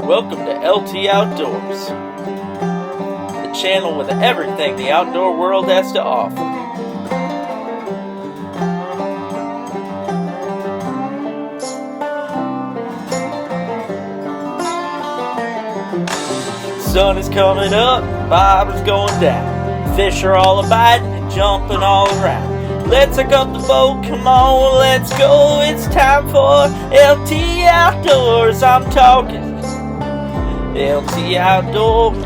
Welcome to LT Outdoors, the channel with everything the outdoor world has to offer. The sun is coming up, fiber's going down. Fish are all biting and jumping all around. Let's hook up the boat, come on, let's go. It's time for LT Outdoors. I'm talking LT Outdoors.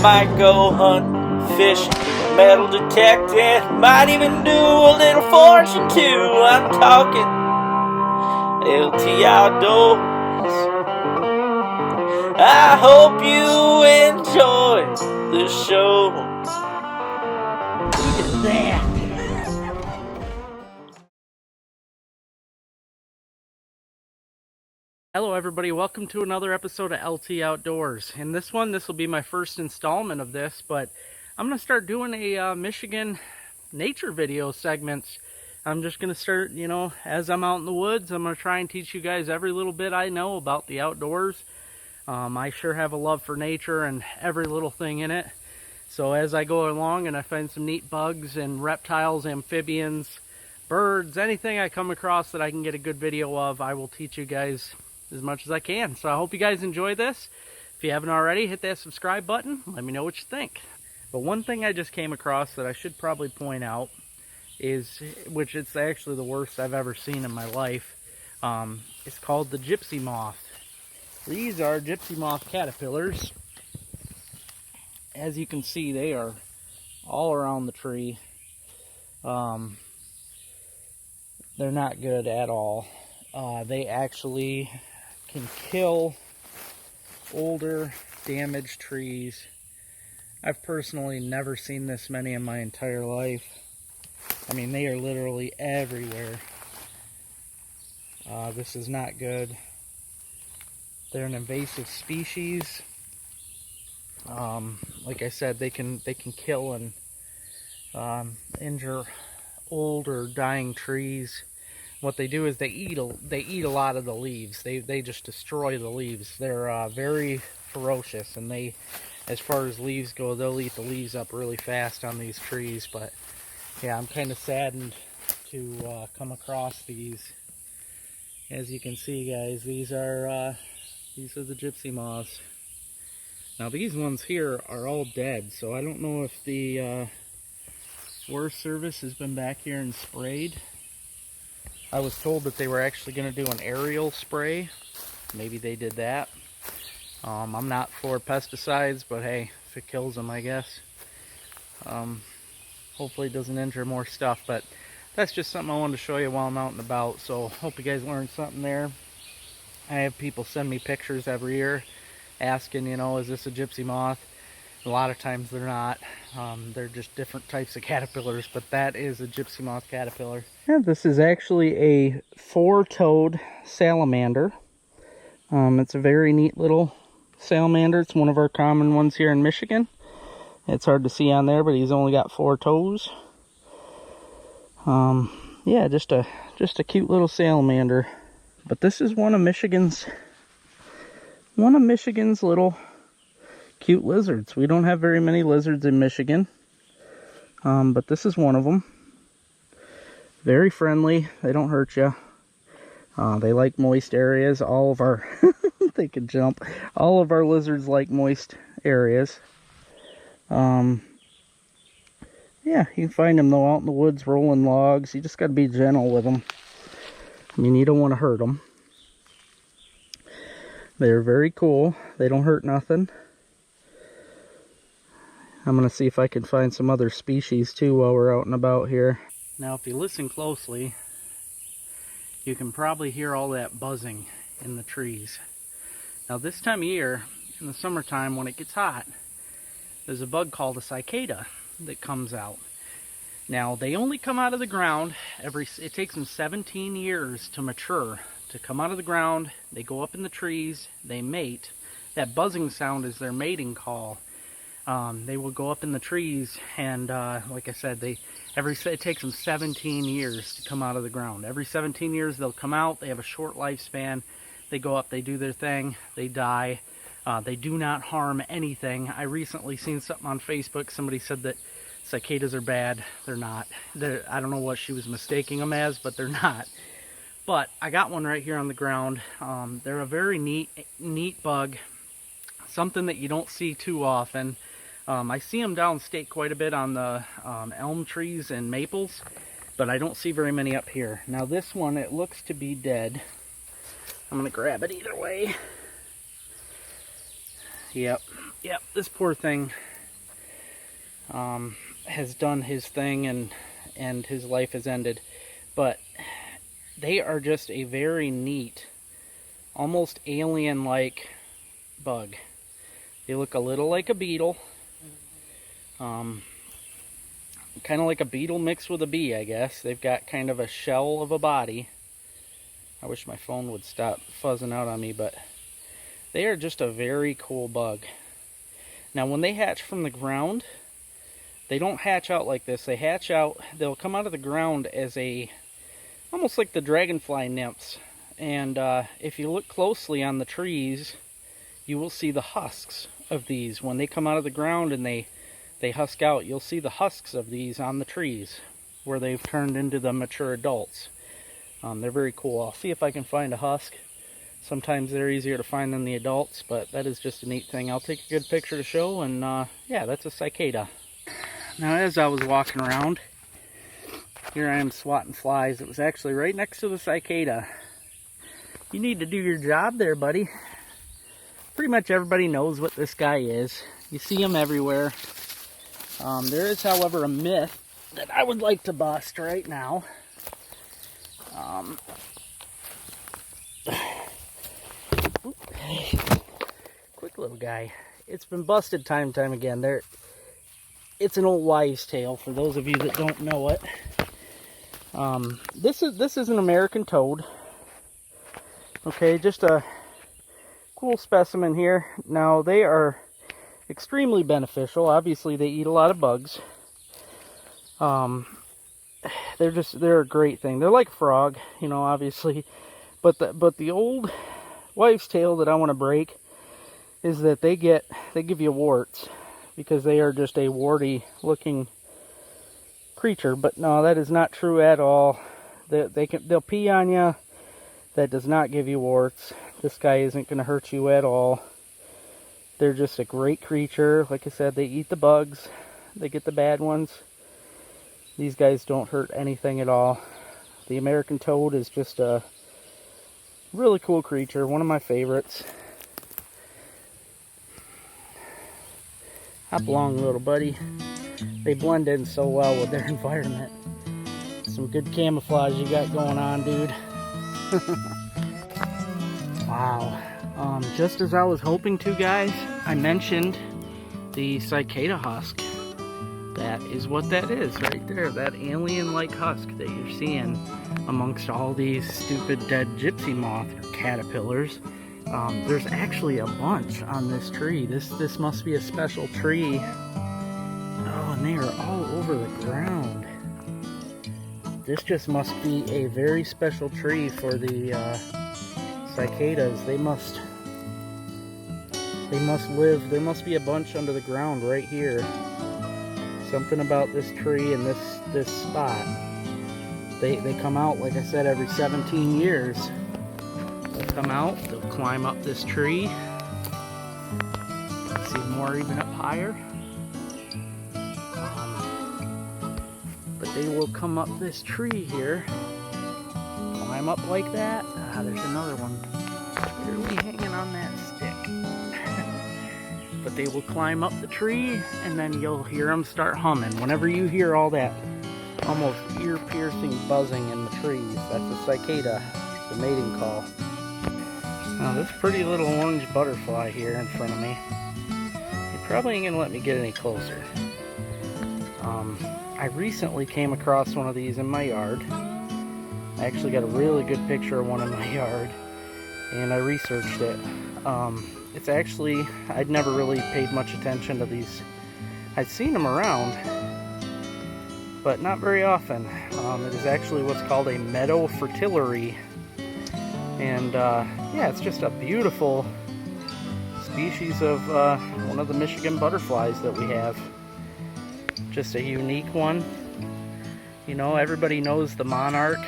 Might go hunting, fishing, metal detecting, might even do a little fortune too. I'm talking LT Outdoors. I hope you enjoy the show. Look at that. Hello everybody, welcome to another episode of LT Outdoors. In this one, this will be my first installment of this, but I'm going to start doing a Michigan nature video segments. I'm just going to start, as I'm out in the woods, I'm going to try and teach you guys every little bit I know about the outdoors. I sure have a love for nature and every little thing in it. So as I go along and I find some neat bugs and reptiles, amphibians, birds, anything I come across that I can get a good video of, I will teach you guys as much as I can. So I hope you guys enjoy this. If you haven't already, hit that subscribe button. Let me know what you think. But one thing I just came across that I should probably point out is, which it's actually the worst I've ever seen in my life, it's called the gypsy moth. These are gypsy moth caterpillars. As you can see, they are all around the tree. They're not good at all. They actually can kill older, damaged trees. I've personally never seen this many in my entire life. I mean, they are literally everywhere. This is not good. They're an invasive species. Like I said, they can kill and injure old or dying trees. What they do is they eat a lot of the leaves. They just destroy the leaves. They're very ferocious, and they, as far as leaves go, they'll eat the leaves up really fast on these trees. But yeah, I'm kind of saddened to come across these. As you can see, guys, these are the gypsy moths. Now these ones here are all dead, so I don't know if the Forest Service has been back here and sprayed. I was told that they were actually going to do an aerial spray. Maybe they did that. I'm not for pesticides, but hey, if it kills them, I guess. Hopefully it doesn't injure more stuff, but that's just something I wanted to show you while I'm out and about. So hope you guys learned something there. I have people send me pictures every year asking, is this a gypsy moth? A lot of times they're not. They're just different types of caterpillars, but that is a gypsy moth caterpillar. Yeah, this is actually a four-toed salamander. It's a very neat little salamander. It's one of our common ones here in Michigan. It's hard to see on there, but he's only got 4 toes. Yeah, just a cute little salamander. But this is one of Michigan's little cute lizards. We don't have very many lizards in Michigan, but this is one of them. Very friendly. They don't hurt you. They like moist areas. All of our they can jump. All of our lizards like moist areas. Yeah, you can find them though out in the woods rolling logs. You just got to be gentle with them. I mean, you don't want to hurt them. They're very cool. They don't hurt nothing. I'm going to see if I can find some other species too while we're out and about here. Now if you listen closely, you can probably hear all that buzzing in the trees. Now this time of year, in the summertime when it gets hot, there's a bug called a cicada that comes out. Now they only come out of the ground it takes them 17 years to mature, to come out of the ground. They go up in the trees, they mate. That buzzing sound is their mating call. They will go up in the trees, and like I said, it takes them 17 years to come out of the ground. Every 17 years they'll come out. They have a short lifespan. They go up, they do their thing, they die. They do not harm anything. I recently seen something on Facebook. Somebody said that cicadas are bad. They're not. I don't know what she was mistaking them as, but they're not. But I got one right here on the ground. They're a very neat bug. Something that you don't see too often. I see them downstate quite a bit on the elm trees and maples, but I don't see very many up here. Now this one, it looks to be dead. I'm going to grab it either way. Yep, this poor thing has done his thing and his life has ended. But they are just a very neat, almost alien-like bug. They look a little like a beetle. Kind of like a beetle mixed with a bee, I guess. They've got kind of a shell of a body. I wish my phone would stop fuzzing out on me, but they are just a very cool bug. Now, when they hatch from the ground, they don't hatch out like this. They hatch out, they'll come out of the ground as almost like the dragonfly nymphs. And if you look closely on the trees, you will see the husks of these. When they come out of the ground and they husk out, you'll see the husks of these on the trees where they've turned into the mature adults. They're very cool. I'll see if I can find a husk. Sometimes they're easier to find than the adults, but that is just a neat thing. I'll take a good picture to show, and yeah, that's a cicada. Now, as I was walking around, here I am swatting flies. It was actually right next to the cicada. You need to do your job there, buddy. Pretty much everybody knows what this guy is. You see him everywhere. There is, however, a myth that I would like to bust right now. Quick little guy. It's been busted time and time again. It's an old wives' tale for those of you that don't know it. This is an American toad. Okay, just a cool specimen here. Now, they are extremely beneficial. Obviously, they eat a lot of bugs. They're a great thing. They're like a frog, you know, obviously. But the old wives' tale that I want to break is that they give you warts because they are just a warty looking creature. But no, that is not true at all. They'll pee on you. That does not give you warts. This guy isn't going to hurt you at all. They're just a great creature. Like I said, they eat the bugs. They get the bad ones. These guys don't hurt anything at all. The American toad is just a really cool creature. One of my favorites. Hop along, little buddy. They blend in so well with their environment. Some good camouflage you got going on, dude. Wow. Just as I was hoping to, guys, I mentioned the cicada husk. That is what that is right there. That alien-like husk that you're seeing amongst all these stupid dead gypsy moth caterpillars. There's actually a bunch on this tree. This must be a special tree. Oh, and they are all over the ground. This just must be a very special tree for the cicadas. They must live. There must be a bunch under the ground right here. Something about this tree and this spot. They come out, like I said, every 17 years. They'll come out, they'll climb up this tree. See more even up higher. But they will come up this tree here, climb up like that. Ah, there's another one barely hanging on that stick. But they will climb up the tree, and then you'll hear them start humming. Whenever you hear all that almost ear-piercing buzzing in the trees, that's a cicada, the mating call. Now, this pretty little orange butterfly here in front of me, you probably ain't gonna let me get any closer. I recently came across one of these in my yard. I actually got a really good picture of one in my yard, and I researched it. It's actually, I'd never really paid much attention to these. I'd seen them around, but not very often. It is actually what's called a meadow fritillary. And yeah, it's just a beautiful species of one of the Michigan butterflies that we have. Just a unique one. You know, everybody knows the monarch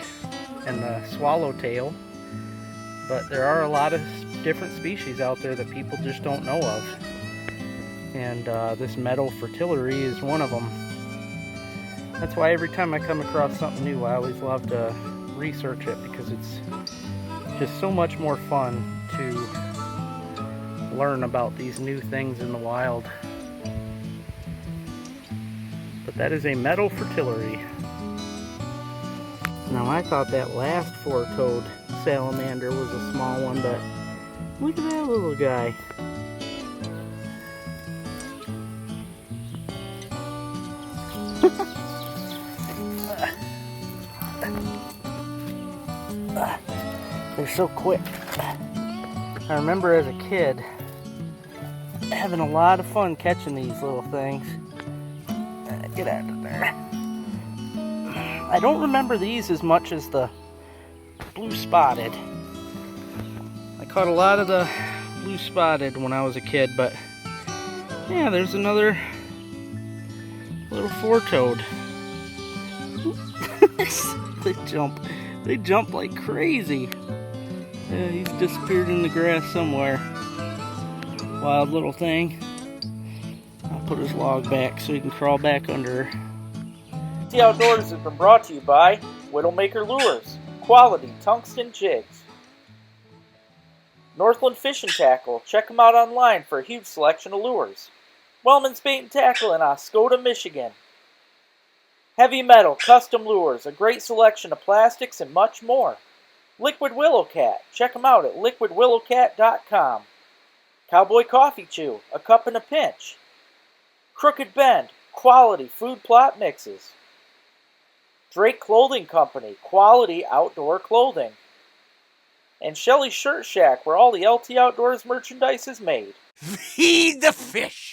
and the swallowtail, but there are a lot of different species out there that people just don't know of. And this meadow fritillary is one of them. That's why every time I come across something new, I always love to research it, because it's just so much more fun to learn about these new things in the wild. But that is a meadow fritillary. Now, I thought that last four-toed salamander was a small one, but look at that little guy. They're so quick. I remember as a kid having a lot of fun catching these little things. Get out of there. I don't remember these as much as the blue spotted. I caught a lot of the blue spotted when I was a kid, but yeah, there's another little four-toed. They jump like crazy. Yeah, he's disappeared in the grass somewhere. Wild little thing. I'll put his log back so he can crawl back under. LT Outdoors has been brought to you by Widowmaker Lures, quality tungsten jigs. Northland Fishing Tackle, check them out online for a huge selection of lures. Wellman's Bait and Tackle in Oscoda, Michigan. Heavy Metal Custom Lures, a great selection of plastics and much more. Liquid Willow Cat, check them out at liquidwillowcat.com. Cowboy Coffee Chew, a cup and a pinch. Crooked Bend, quality food plot mixes. Drake Clothing Company, quality outdoor clothing. And Shelly Shirt Shack, where all the LT Outdoors merchandise is made. Feed the fish!